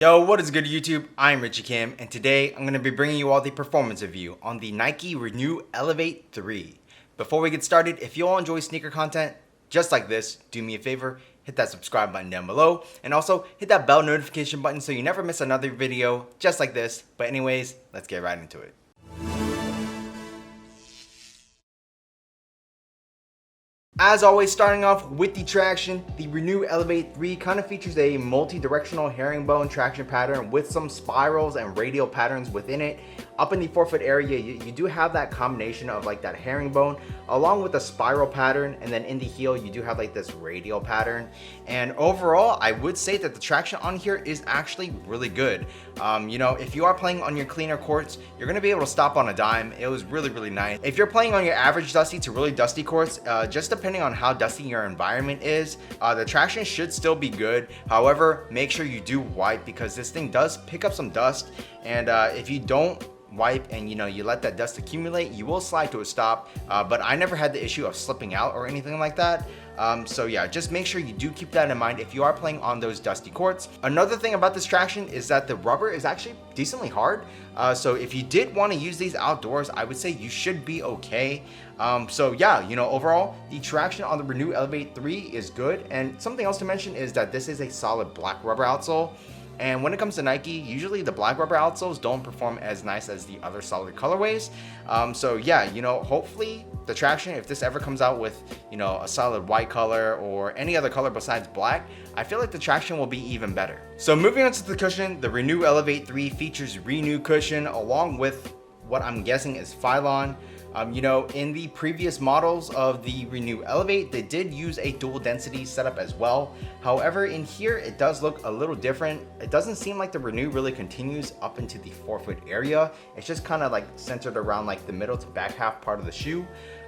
Yo, what is good YouTube? I'm Richie Kim, and today I'm going to be bringing you all the performance review on the Nike Renew Elevate 3. Before we get started, if you all enjoy sneaker content just like this, do me a favor, hit that subscribe button down below, and also hit that bell notification button so you never miss another video just like this. But anyways, let's get right into it. As always, starting off with the traction, the Renew Elevate 3 kind of features a multi-directional herringbone traction pattern with some spirals and radial patterns within it. Up in the forefoot area, you do have that combination of like that herringbone along with a spiral pattern, and then in the heel you do have like this radial pattern. And overall, I would say that the traction on here is actually really good. If you are playing on your cleaner courts, you're going to be able to stop on a dime. It was really nice. If you're playing on your average dusty to really dusty courts, just depending on how dusty your environment is, the traction should still be good. However, make sure you do wipe because this thing does pick up some dust, and if you don't wipe and you let that dust accumulate, you will slide to a stop, but I never had the issue of slipping out or anything like that. So yeah, just make sure you do keep that in mind if you are playing on those dusty courts. Another thing about this traction is that the rubber is actually decently hard, so if you did want to use these outdoors, I would say you should be okay. So yeah, overall the traction on the Renew Elevate 3 is good. And something else to mention is that this is a solid black rubber outsole. And when it comes to Nike, usually the black rubber outsoles don't perform as nice as the other solid colorways. So yeah, hopefully the traction, if this ever comes out with, a solid white color or any other color besides black, I feel like the traction will be even better. So moving on to the cushion, the Renew Elevate 3 features Renew cushion along with what I'm guessing is Phylon. In the previous models of the Renew Elevate, they did use a dual density setup as well. However, in here, it does look a little different. It doesn't seem like the Renew really continues up into the forefoot area. It's just kind of like centered around like the middle to back half part of the shoe.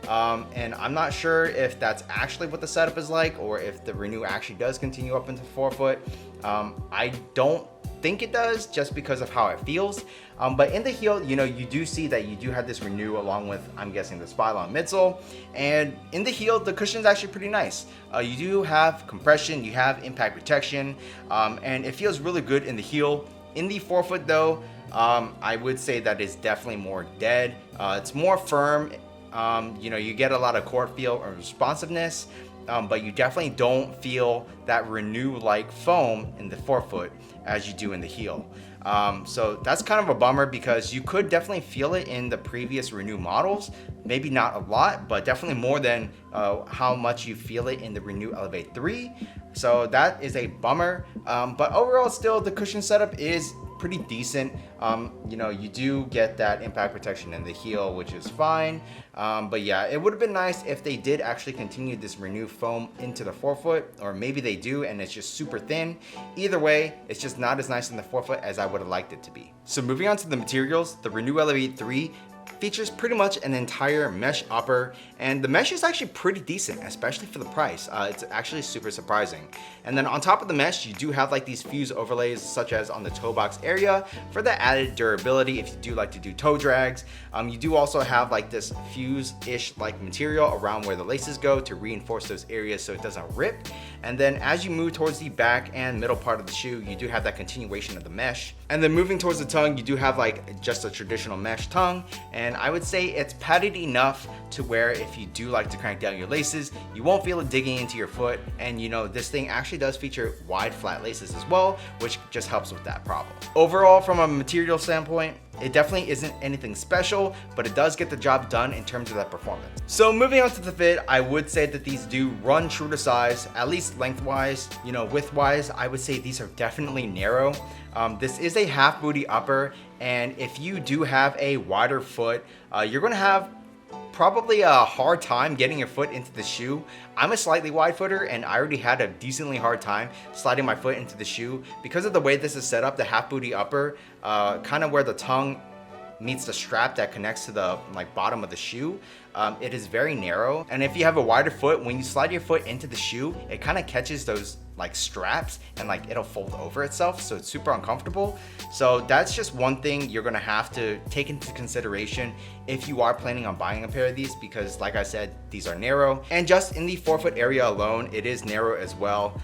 And I'm not sure if that's actually what the setup is like, or if the Renew actually does continue up into forefoot. I don't think it does, just because of how it feels. But in the heel, you do see that you do have this Renew along with, I'm guessing, the Phylon midsole. And in the heel, the cushion is actually pretty nice. You do have compression, you have impact protection, and it feels really good in the heel. In the forefoot though, I would say that it's definitely more dead. It's more firm. You get a lot of court feel or responsiveness, but you definitely don't feel that Renew-like foam in the forefoot as you do in the heel. So that's kind of a bummer because you could definitely feel it in the previous Renew models. Maybe not a lot, but definitely more than how much you feel it in the Renew Elevate 3. So that is a bummer. But overall, still, the cushion setup is pretty decent. You do get that impact protection in the heel, which is fine. But yeah, it would have been nice if they did actually continue this Renew foam into the forefoot, or maybe they do and it's just super thin. Either way, it's just not as nice in the forefoot as I would have liked it to be. So moving on to the materials, the Renew Elevate 3 features pretty much an entire mesh upper, and the mesh is actually pretty decent, especially for the price. It's actually super surprising. And then on top of the mesh, you do have like these fuse overlays, such as on the toe box area for the added durability if you do like to do toe drags. You do also have like this fuse-ish like material around where the laces go to reinforce those areas so it doesn't rip. And then as you move towards the back and middle part of the shoe, you do have that continuation of the mesh. And then moving towards the tongue, you do have like just a traditional mesh tongue, and I would say it's padded enough to where if you do like to crank down your laces, you won't feel it digging into your foot. And this thing actually does feature wide flat laces as well, which just helps with that problem. Overall, from a material standpoint, it definitely isn't anything special, but it does get the job done in terms of that performance. So moving on to the fit, I would say that these do run true to size, at least lengthwise. Widthwise, I would say these are definitely narrow. This is a half booty upper, and if you do have a wider foot, you're gonna have probably a hard time getting your foot into the shoe. I'm a slightly wide footer, and I already had a decently hard time sliding my foot into the shoe because of the way this is set up. The half booty upper, kind of where the tongue meets the strap that connects to the bottom of the shoe, it is very narrow. And if you have a wider foot, when you slide your foot into the shoe, it kind of catches those like straps and like it'll fold over itself, so it's super uncomfortable. So that's just one thing you're gonna have to take into consideration if you are planning on buying a pair of these, because like I said, these are narrow, and just in the forefoot area alone, it is narrow as well.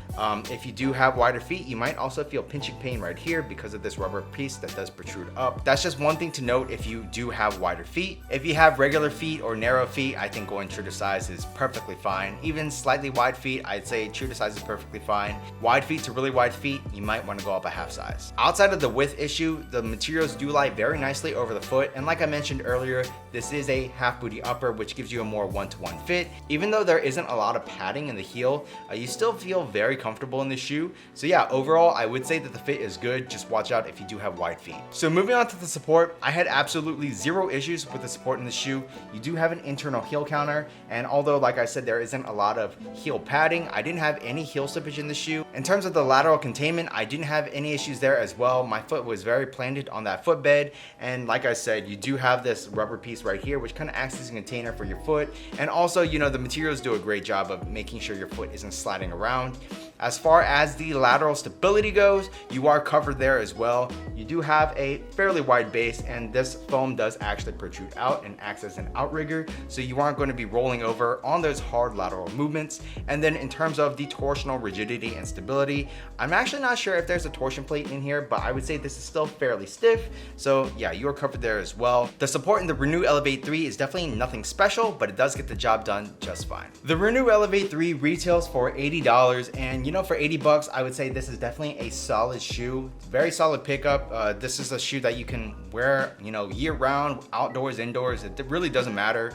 If you do have wider feet, you might also feel pinching pain right here because of this rubber piece that does protrude up. That's just one thing to note if you do have wider feet. If you have regular feet or narrow feet, I think going true to size is perfectly fine. Even slightly wide feet, I'd say true to size is perfectly fine. Wide feet to really wide feet, you might want to go up a half size. Outside of the width issue, the materials do lie very nicely over the foot, and like I mentioned earlier, this is a half booty upper, which gives you a more one-to-one fit. Even though there isn't a lot of padding in the heel, you still feel very comfortable in the shoe. So yeah, overall, I would say that the fit is good. Just watch out if you do have wide feet. So moving on to the support, I had absolutely zero issues with the support in the shoe. You do have an internal heel counter, and although like I said, there isn't a lot of heel padding, I didn't have any heel slippage in the shoe. In terms of the lateral containment, I didn't have any issues there as well. My foot was very planted on that footbed, and like I said, you do have this rubber piece right here which kind of acts as a container for your foot, and also, you know, the materials do a great job of making sure your foot isn't sliding around. As far as the lateral stability goes, you are covered there as well. You do have a fairly wide base, and this foam does actually protrude out and acts as an outrigger, so you aren't going to be rolling over on those hard lateral movements. And then in terms of the torsional rigidity and stability, I'm actually not sure if there's a torsion plate in here, but I would say this is still fairly stiff. So yeah, you are covered there as well. The support in the Renew Elevate 3 is definitely nothing special, but it does get the job done just fine. The Renew Elevate 3 retails for $80, and you know, for 80 bucks, I would say this is definitely a solid shoe. Very solid pickup. This is a shoe that you can wear, you know, year round, outdoors, indoors. It really doesn't matter.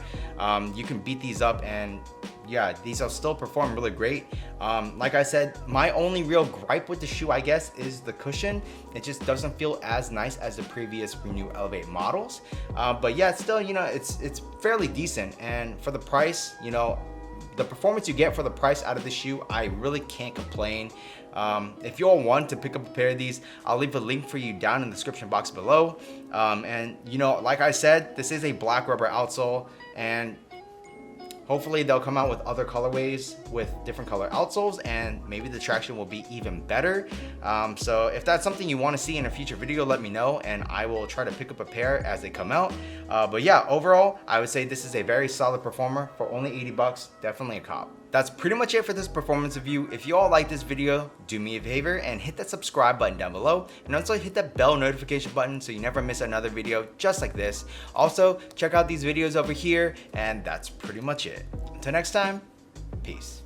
You can beat these up, and yeah, these will still perform really great. Like I said, my only real gripe with the shoe, I guess, is the cushion. It just doesn't feel as nice as the previous Renew Elevate models. But yeah, still, you know, it's fairly decent, and for the price, you know, the performance you get for the price out of the shoe, I really can't complain. If you all want to pick up a pair of these, I'll leave a link for you down in the description box below. And you know, like I said, this is a black rubber outsole, and hopefully they'll come out with other colorways with different color outsoles, and maybe the traction will be even better. So if that's something you want to see in a future video, let me know, and I will try to pick up a pair as they come out. But yeah, overall, I would say this is a very solid performer for only 80 bucks. Definitely a cop. That's pretty much it for this performance review. If you all like this video, do me a favor and hit that subscribe button down below, and also hit that bell notification button so you never miss another video just like this. Also, check out these videos over here, and that's pretty much it. Until next time, peace.